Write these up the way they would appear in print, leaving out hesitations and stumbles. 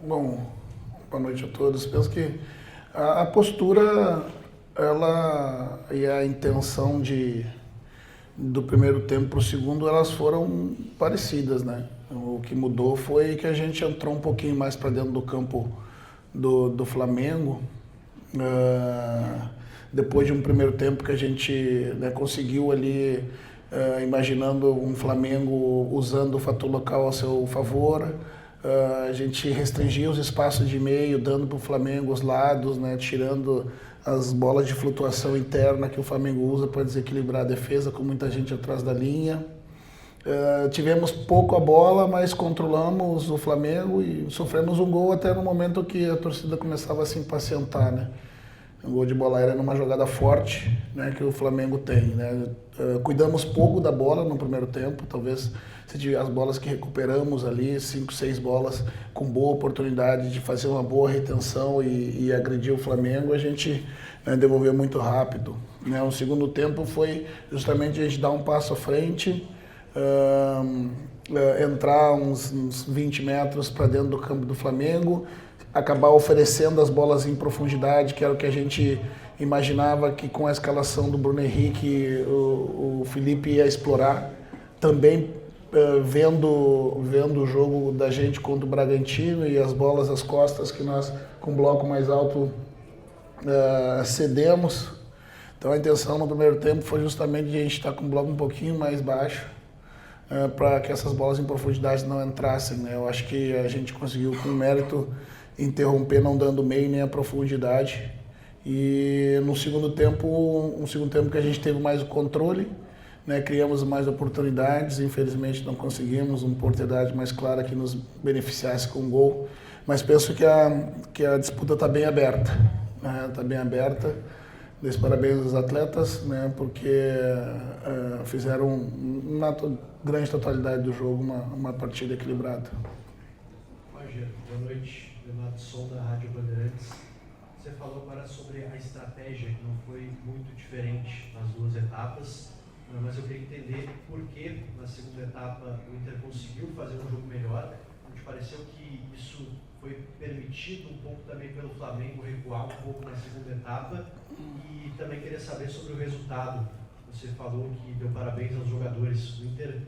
Bom, boa noite a todos. Penso que a postura, ela e a intenção do primeiro tempo para o segundo, elas foram parecidas, né? O que mudou foi que a gente entrou um pouquinho mais para dentro do campo do Flamengo. Depois de um primeiro tempo que a gente, né, conseguiu ali, imaginando um Flamengo usando o fator local a seu favor. A gente restringia os espaços de meio, dando para o Flamengo os lados, né, tirando as bolas de flutuação interna que o Flamengo usa para desequilibrar a defesa, com muita gente atrás da linha. Tivemos pouco a bola, mas controlamos o Flamengo e sofremos um gol até no momento que a torcida começava a se impacientar, né? Um gol de bola aérea numa jogada forte, né, que o Flamengo tem, né? Cuidamos pouco da bola no primeiro tempo, talvez se tiver as bolas que recuperamos ali, 5, 6 bolas com boa oportunidade de fazer uma boa retenção e agredir o Flamengo, a gente, né, devolveu muito rápido, né? O segundo tempo foi justamente a gente dar um passo à frente, entrar uns 20 metros para dentro do campo do Flamengo, acabar oferecendo as bolas em profundidade, que era o que a gente imaginava que com a escalação do Bruno Henrique o Felipe ia explorar. Também vendo o jogo da gente contra o Bragantino e as bolas às costas que nós, com o bloco mais alto, cedemos. Então a intenção no primeiro tempo foi justamente de a gente estar com o bloco um pouquinho mais baixo, para que essas bolas em profundidade não entrassem, né? Eu acho que a gente conseguiu com mérito interromper, não dando meio nem a profundidade. E no segundo tempo, um segundo tempo que a gente teve mais o controle, né? Criamos mais oportunidades, infelizmente não conseguimos uma oportunidade mais clara que nos beneficiasse com o gol. Mas penso que a disputa está bem aberta, né? Está bem aberta. Dei parabéns aos atletas, né? Porque fizeram na grande totalidade do jogo uma partida equilibrada. Rogério, boa noite. Leonardo Som, da Rádio Bandeirantes. Você falou agora sobre a estratégia, que não foi muito diferente nas duas etapas, mas eu queria entender por que na segunda etapa o Inter conseguiu fazer um jogo melhor. Me pareceu que isso foi permitido um pouco também pelo Flamengo recuar um pouco na segunda etapa, e também queria saber sobre o resultado. Você falou que deu parabéns aos jogadores. O Inter,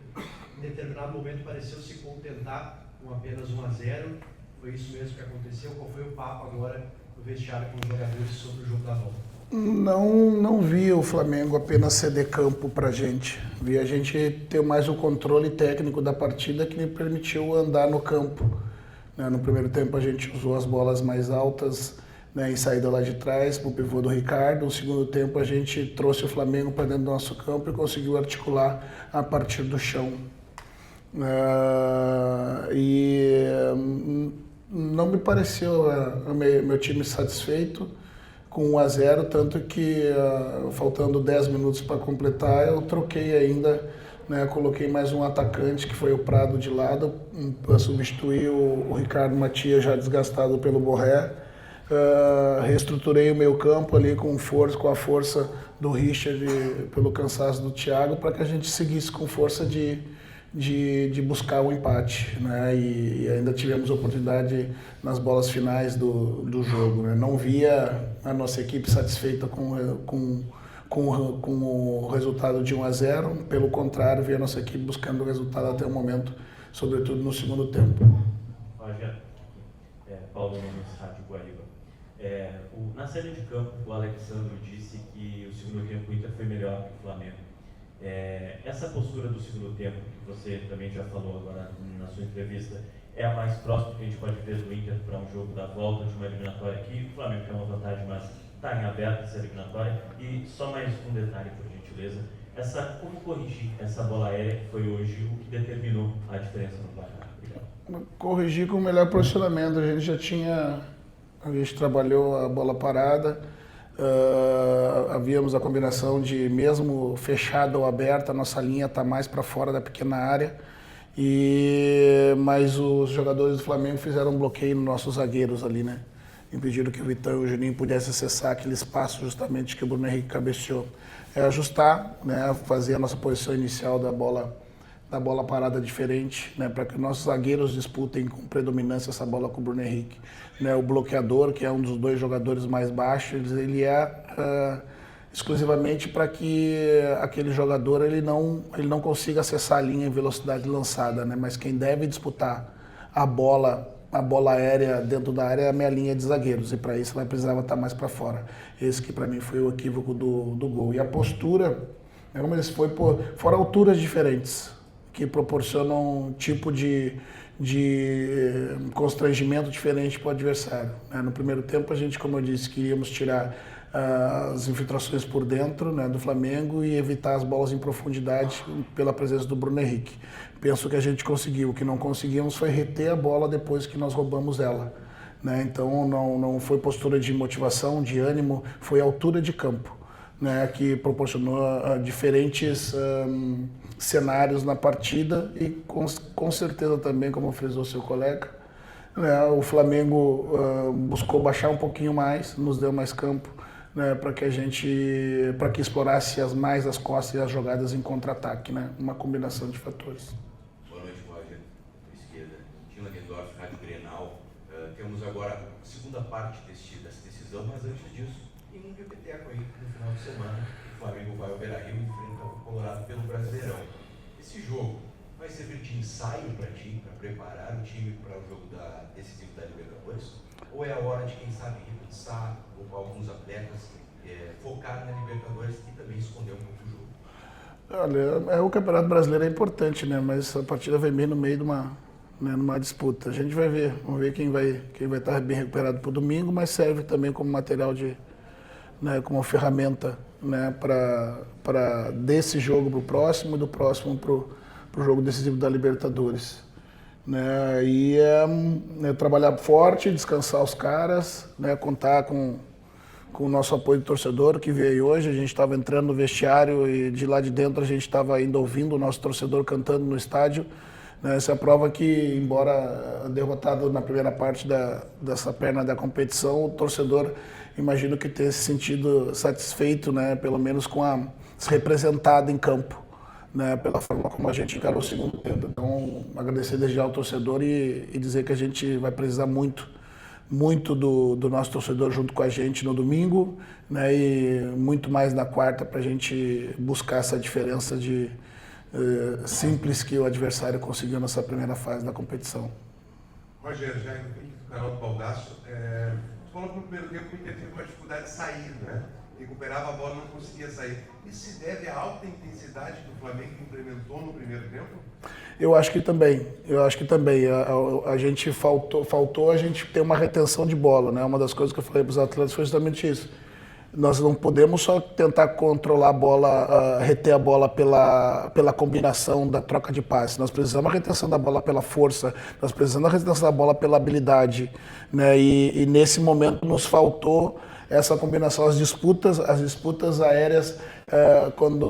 em determinado momento, pareceu se contentar com apenas 1-0. Foi isso mesmo que aconteceu? Qual foi o papo agora no vestiário com os jogadores sobre o jogo da volta? Não vi o Flamengo apenas ceder campo para a gente. Vi a gente ter mais o controle técnico da partida que me permitiu andar no campo, né? No primeiro tempo a gente usou as bolas mais altas, né, em saída lá de trás para o pivô do Ricardo. No segundo tempo a gente trouxe o Flamengo para dentro do nosso campo e conseguiu articular a partir do chão. Não me pareceu meu time satisfeito com 1-0, tanto que faltando 10 minutos para completar, eu troquei ainda, né, coloquei mais um atacante, que foi o Prado, de lado, para substituir o Ricardo Matias, já desgastado pelo Borré. Reestruturei o meio campo ali com a força do Richard, pelo cansaço do Thiago, para que a gente seguisse com força de buscar o empate, né? E ainda tivemos oportunidade nas bolas finais do jogo, né? Não via a nossa equipe satisfeita com o resultado de 1-0, pelo contrário, via a nossa equipe buscando o resultado até o momento, sobretudo no segundo tempo. Rogério, Paulo Nunes, Rádio Guaíba. Na saída de campo, o Alexandre disse que o segundo tempo o Inter foi melhor que o Flamengo. Essa postura do segundo tempo, que você também já falou agora na sua entrevista, é a mais próxima que a gente pode ver do Inter para um jogo da volta de uma eliminatória aqui. O Flamengo tem uma vantagem, mas está em aberto essa eliminatória. E só mais um detalhe, por gentileza: como corrigir essa bola aérea que foi hoje o que determinou a diferença no placar? Obrigado. Corrigir com o melhor posicionamento. A gente trabalhou a bola parada. Havíamos a combinação de, mesmo fechada ou aberta, a nossa linha está mais para fora da pequena área, mas os jogadores do Flamengo fizeram um bloqueio nos nossos zagueiros ali, né? Impediram que o Vitão e o Juninho pudessem acessar aquele espaço justamente que o Bruno Henrique cabeceou. Ajustar, né? Fazer a nossa posição inicial da bola da bola parada diferente, né, para que nossos zagueiros disputem com predominância essa bola com o Bruno Henrique. Né, o bloqueador, que é um dos 2 jogadores mais baixos, ele é exclusivamente para que aquele jogador ele não consiga acessar a linha em velocidade lançada, né, mas quem deve disputar a bola aérea dentro da área é a minha linha de zagueiros, e para isso ela precisava estar mais para fora. Esse que para mim foi o equívoco do gol. E a postura, como eles foram alturas diferentes, que proporcionam um tipo de constrangimento diferente para o adversário. No primeiro tempo a gente, como eu disse, queríamos tirar as infiltrações por dentro, né, do Flamengo e evitar as bolas em profundidade pela presença do Bruno Henrique. Penso que a gente conseguiu. O que não conseguimos foi reter a bola depois que nós roubamos ela. Né? Então não foi postura de motivação, de ânimo, foi altura de campo, né, que proporcionou diferentes cenários na partida e com certeza também, como frisou seu colega, né, o Flamengo buscou baixar um pouquinho mais, nos deu mais campo, né, para que explorasse mais as costas e as jogadas em contra-ataque, né, uma combinação de fatores. Boa noite, Roger, esquerda. Tim Langendorf, Rádio Grenal. Temos agora a segunda parte dessa decisão, mas antes disso, tem um repeteco aí no final de semana. O Flamengo vai ao Beira-Rio e enfrenta o Colorado pelo Brasileirão. Esse jogo vai servir de ensaio para ti, para preparar o time para o jogo decisivo da Libertadores? Ou é a hora de, quem sabe, repensar com alguns atletas, focar na Libertadores e também esconder um pouco o jogo? Olha, o Campeonato Brasileiro é importante, né? Mas a partida vai meio no meio de numa disputa. A gente vai ver, vamos ver quem vai estar bem recuperado para o domingo, mas serve também como material né, como ferramenta, né, para desse jogo para o próximo e do próximo para o jogo decisivo da Libertadores. Né, e trabalhar forte, descansar os caras, né, contar com o nosso apoio do torcedor que veio hoje. A gente estava entrando no vestiário e de lá de dentro a gente estava ainda ouvindo o nosso torcedor cantando no estádio. Né, essa é a prova que, embora derrotado na primeira parte dessa perna da competição, o torcedor, imagino que tenha se sentido satisfeito, né, pelo menos se representado em campo, né, pela forma como a gente encarou o segundo tempo. Então, agradecer desde já ao torcedor e dizer que a gente vai precisar muito do nosso torcedor junto com a gente no domingo, né, e muito mais na quarta para a gente buscar essa diferença simples que o adversário conseguiu nessa primeira fase da competição. Roger, já indo do canal do Baldasso, você falou que no primeiro tempo o Inter teve uma dificuldade de sair, né? Recuperava a bola e não conseguia sair. Isso se deve à alta intensidade que o Flamengo implementou no primeiro tempo? Eu acho que também. A gente faltou a gente ter uma retenção de bola, né? Uma das coisas que eu falei para os atletas foi justamente isso. Nós não podemos só tentar controlar a bola, reter a bola pela combinação da troca de passe. Nós precisamos da retenção da bola pela força, nós precisamos da retenção da bola pela habilidade, né? E nesse momento nos faltou essa combinação, as disputas aéreas,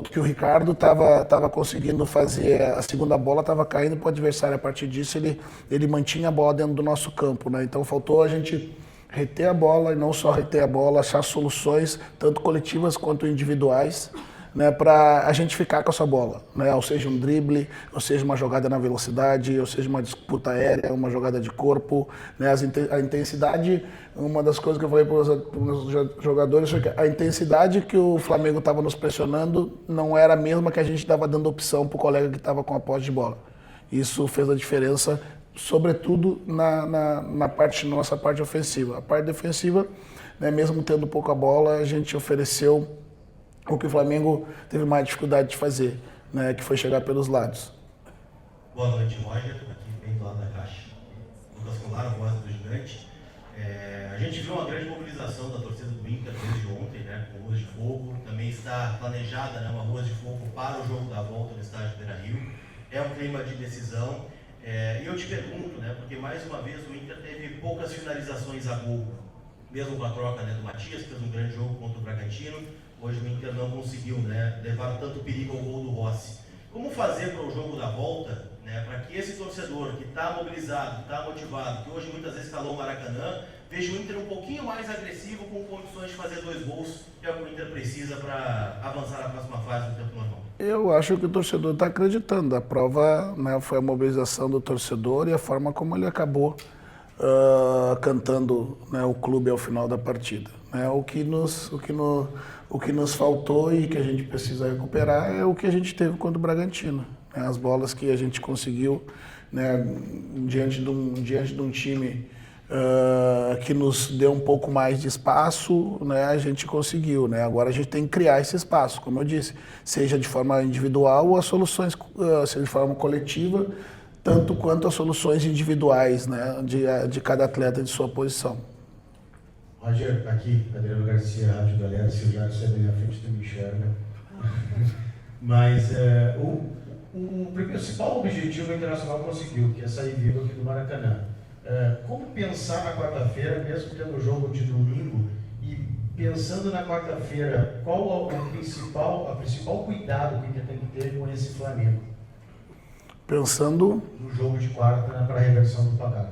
que o Ricardo estava conseguindo fazer, a segunda bola estava caindo para o adversário. A partir disso ele mantinha a bola dentro do nosso campo, né? Então faltou a gente reter a bola, e não só reter a bola, achar soluções, tanto coletivas quanto individuais, né, para a gente ficar com essa bola, né, ou seja um drible, ou seja uma jogada na velocidade, ou seja uma disputa aérea, uma jogada de corpo, né, a intensidade. Uma das coisas que eu falei para os jogadores foi que a intensidade que o Flamengo estava nos pressionando não era a mesma que a gente estava dando opção para o colega que estava com a posse de bola. Isso fez a diferença, sobretudo na nossa parte ofensiva. A parte defensiva, né, mesmo tendo pouca bola, a gente ofereceu o que o Flamengo teve mais dificuldade de fazer, né, que foi chegar pelos lados. Boa noite, Roger, aqui bem do lado da caixa. Lucas Colar, voz do gigante. A gente viu uma grande mobilização da torcida do Inter desde ontem, né, com ruas de fogo. Também está planejada, né, uma rua de fogo para o jogo da volta no estádio Beira-Rio. É um clima de decisão. E eu te pergunto, né, porque mais uma vez o Inter teve poucas finalizações a gol, mesmo com a troca, né, do Matias, que fez um grande jogo contra o Bragantino. Hoje o Inter não conseguiu, né, levar tanto perigo ao gol do Rossi. Como fazer para o jogo da volta, né, para que esse torcedor que está mobilizado, que está motivado, que hoje muitas vezes calou o Maracanã, veja o Inter um pouquinho mais agressivo, com condições de fazer 2 gols, que é o que o Inter precisa para avançar na próxima fase do tempo normal? Eu acho que o torcedor está acreditando. A prova, né, foi a mobilização do torcedor e a forma como ele acabou cantando, né, o clube ao final da partida. Né? O que nos faltou e que a gente precisa recuperar é o que a gente teve contra o Bragantino. Né? As bolas que a gente conseguiu, né, diante de um time que nos deu um pouco mais de espaço, né, a gente conseguiu. Né? Agora a gente tem que criar esse espaço, como eu disse, seja de forma individual ou as soluções, seja de forma coletiva, tanto quanto as soluções individuais, né, de cada atleta de sua posição. Roger, aqui, Adriano Garcia, Rádio Galera, se o Jackson é bem à frente, tu me enxerga. Mas o principal objetivo o Internacional conseguiu, que é sair vivo aqui do Maracanã. Como pensar na quarta-feira, mesmo tendo o jogo de domingo, e pensando na quarta-feira, qual o principal cuidado que o Inter tem que ter com esse Flamengo? Pensando No jogo de quarta, para a reversão do placar.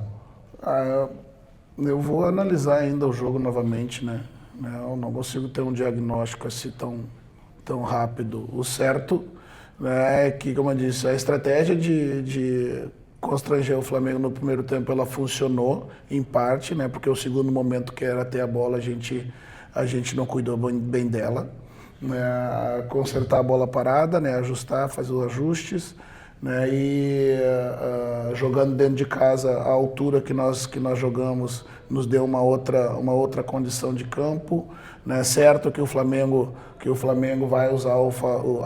Eu vou analisar ainda o jogo novamente, né? Eu não consigo ter um diagnóstico assim tão rápido. O certo, né, é que, como eu disse, a estratégia de constranger o Flamengo no primeiro tempo, ela funcionou em parte, né? Porque o segundo momento, que era ter a bola, a gente não cuidou bem dela. Né? Consertar a bola parada, né? Ajustar, fazer os ajustes. Né, jogando dentro de casa, a altura que nós jogamos nos deu uma outra condição de campo. Né, certo que o Flamengo vai usar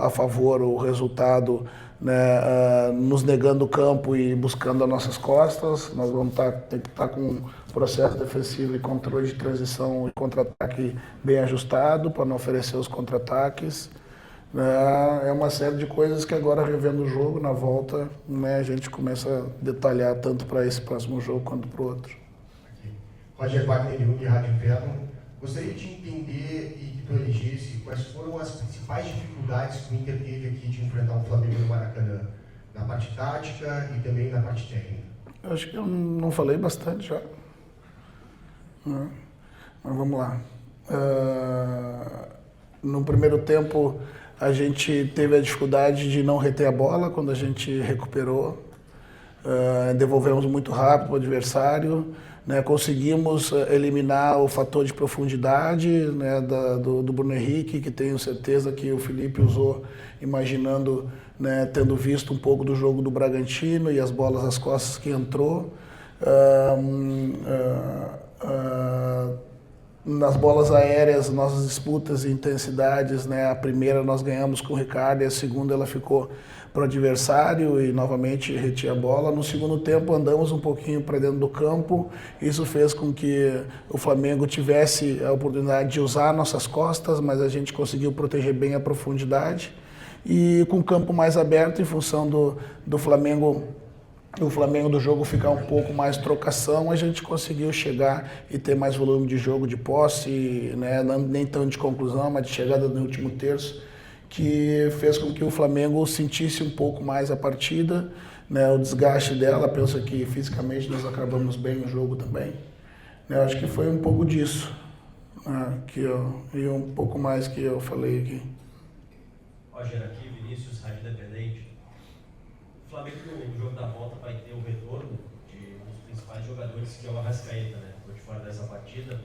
a favor o resultado, né, nos negando o campo e buscando as nossas costas. Nós vamos ter que estar com um processo defensivo e controle de transição e contra-ataque bem ajustado para não oferecer os contra-ataques. É uma série de coisas que agora, revendo o jogo, na volta, né, a gente começa a detalhar tanto para esse próximo jogo quanto para o outro. Roger Wagner, de Rádio Inferno. Gostaria de entender e que tu elegesse quais foram as principais dificuldades que o Inter teve aqui de enfrentar o Flamengo no Maracanã, na parte tática e também na parte técnica. Acho que eu não falei bastante já. Mas vamos lá. No primeiro tempo, a gente teve a dificuldade de não reter a bola quando a gente recuperou. Devolvemos muito rápido para o adversário. Né, conseguimos eliminar o fator de profundidade, né, do Bruno Henrique, que tenho certeza que o Felipe usou, imaginando, né, tendo visto um pouco do jogo do Bragantino e as bolas às costas que entrou. Nas bolas aéreas, nossas disputas e intensidades, né, a primeira nós ganhamos com o Ricardo e a segunda ela ficou para o adversário e novamente retia a bola. No segundo tempo andamos um pouquinho para dentro do campo, isso fez com que o Flamengo tivesse a oportunidade de usar nossas costas, mas a gente conseguiu proteger bem a profundidade e com o campo mais aberto em função do Flamengo, o Flamengo do jogo ficar um pouco mais trocação, a gente conseguiu chegar e ter mais volume de jogo, de posse, né, nem tão de conclusão, mas de chegada no último terço, que fez com que o Flamengo sentisse um pouco mais a partida, né, o desgaste dela. Penso que fisicamente nós acabamos bem no jogo também. Eu acho que foi um pouco disso, né, e um pouco mais que eu falei aqui. Roger, aqui, Vinícius, Rádio Independente. O Flamengo, no jogo da volta, vai ter o retorno de um dos principais jogadores, que é o Arrascaeta, né? Ficou de fora dessa partida,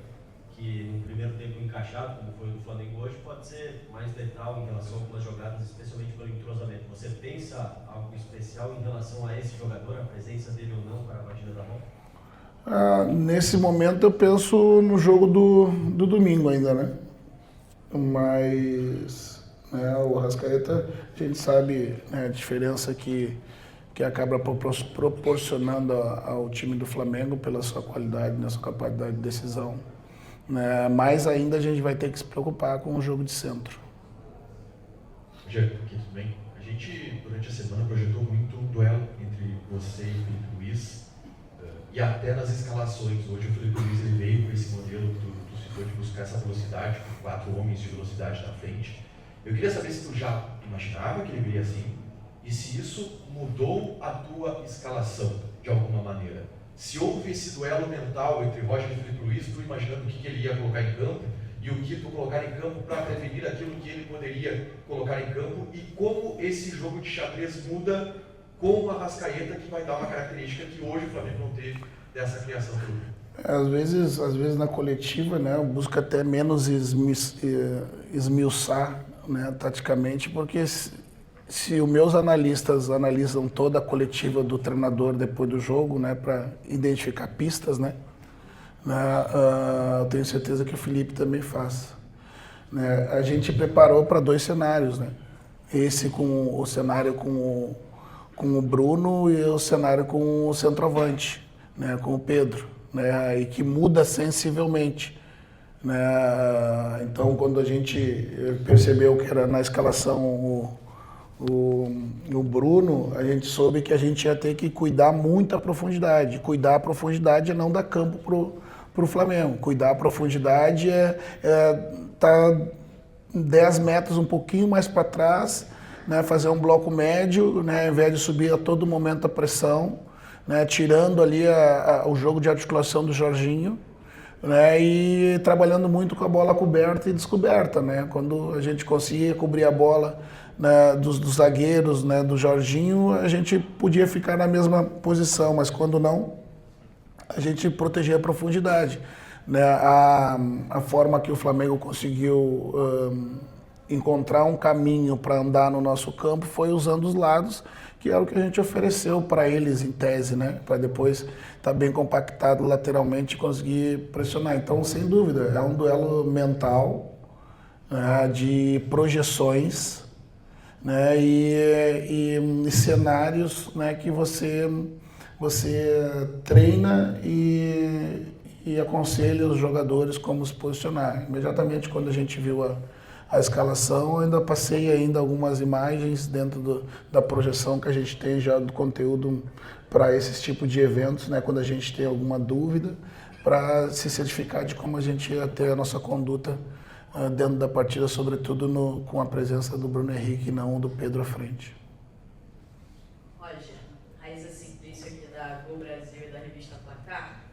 que no primeiro tempo encaixado, como foi no Flamengo hoje, pode ser mais letal em relação a algumas jogadas, especialmente pelo entrosamento. Você pensa algo especial em relação a esse jogador, a presença dele ou não para a partida da volta? Nesse momento eu penso no jogo do domingo ainda, né? Mas o Arrascaeta, a gente sabe, né, a diferença que acaba proporcionando ao time do Flamengo pela sua qualidade, sua capacidade de decisão. Mais ainda a gente vai ter que se preocupar com o jogo de centro. Rogério, aqui tudo bem? A gente, durante a semana, projetou muito um duelo entre você e o Felipe Luiz, e até nas escalações. Hoje o Felipe Luiz ele veio com esse modelo que tu citou de buscar essa velocidade, com 4 homens de velocidade na frente. Eu queria saber se tu já imaginava que ele viria assim, e se isso mudou a tua escalação de alguma maneira. Se houve esse duelo mental entre Roger e Felipe Luiz, tu imaginando o que ele ia colocar em campo e o que tu colocar em campo para prevenir aquilo que ele poderia colocar em campo, e como esse jogo de xadrez muda com o Arrascaeta, que vai dar uma característica que hoje o Flamengo não teve dessa criação do grupo. Às vezes na coletiva, né, eu busco até menos esmiuçar, né, taticamente, porque se os meus analistas analisam toda a coletiva do treinador depois do jogo, né, para identificar pistas, né, eu tenho certeza que o Felipe também faz. Né? A gente preparou para 2 cenários, né? Esse com o cenário com o Bruno e o cenário com o centroavante, né, com o Pedro, né, e que muda sensivelmente. Né? Então, quando a gente percebeu que era na escalação o Bruno, a gente soube que a gente ia ter que cuidar muito a profundidade. Cuidar a profundidade é não dar campo para o Flamengo. Cuidar a profundidade é tá 10 metros um pouquinho mais para trás, né, fazer um bloco médio, né, ao invés de subir a todo momento a pressão, né, tirando ali o jogo de articulação do Jorginho, né, e trabalhando muito com a bola coberta e descoberta. Né, quando a gente conseguia cobrir a bola, né, dos zagueiros, né, do Jorginho, a gente podia ficar na mesma posição, mas quando não, a gente protegia a profundidade. Né, a forma que o Flamengo conseguiu encontrar um caminho para andar no nosso campo foi usando os lados, que era o que a gente ofereceu para eles em tese, né, para depois estar bem compactado lateralmente e conseguir pressionar. Então, sem dúvida, é um duelo mental, né, de projeções, né, e cenários, né, que você treina e aconselha os jogadores como se posicionar. Imediatamente quando a gente viu a escalação, eu ainda passei algumas imagens dentro da projeção que a gente tem já do conteúdo para esses tipos de eventos, né, quando a gente tem alguma dúvida, para se certificar de como a gente ia ter a nossa conduta dentro da partida, sobretudo com a presença do Bruno Henrique e não do Pedro à frente. Roger, Raíssa Simplício aqui da Gol Brasil e da revista Placar.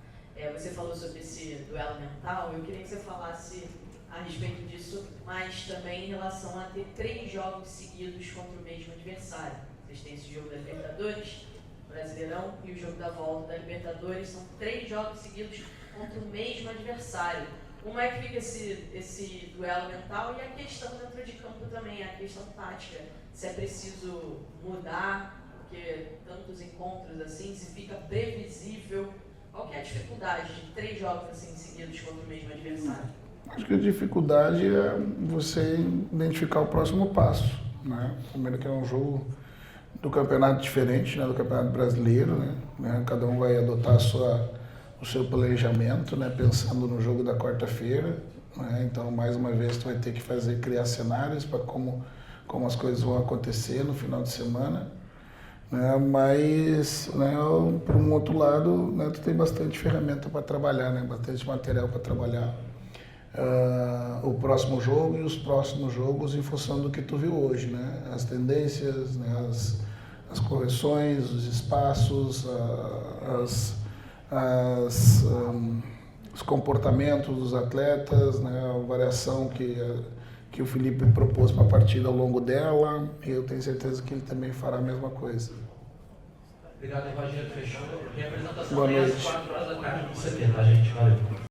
Você falou sobre esse duelo mental. Eu queria que você falasse a respeito disso, mas também em relação a ter 3 jogos seguidos contra o mesmo adversário. Vocês têm esse jogo da Libertadores, Brasileirão, e o jogo da volta da Libertadores. São 3 jogos seguidos contra o mesmo adversário. Como é que fica esse duelo mental e a questão dentro de campo também, a questão tática? Se é preciso mudar, porque tantos encontros assim, se fica previsível. Qual que é a dificuldade de 3 jogos assim seguidos contra o mesmo adversário? Acho que a dificuldade é você identificar o próximo passo. Né? Primeiro que é um jogo do campeonato diferente, né, do Campeonato Brasileiro. Né? Cada um vai adotar o seu planejamento, né, pensando no jogo da quarta-feira. Né? Então, mais uma vez, tu vai ter que criar cenários para como as coisas vão acontecer no final de semana. Né? Mas, né, por um outro lado, né, tu tem bastante ferramenta para trabalhar, né? Bastante material para trabalhar. O próximo jogo e os próximos jogos em função do que tu viu hoje, né? As tendências, né? As correções, os espaços, os comportamentos dos atletas, né? A variação que o Felipe propôs para a partida ao longo dela, e eu tenho certeza que ele também fará a mesma coisa. Obrigado, Rogério. Fechou. Representação Boa amanhã às noite. 4 horas da tarde no CT, tá, gente? Valeu.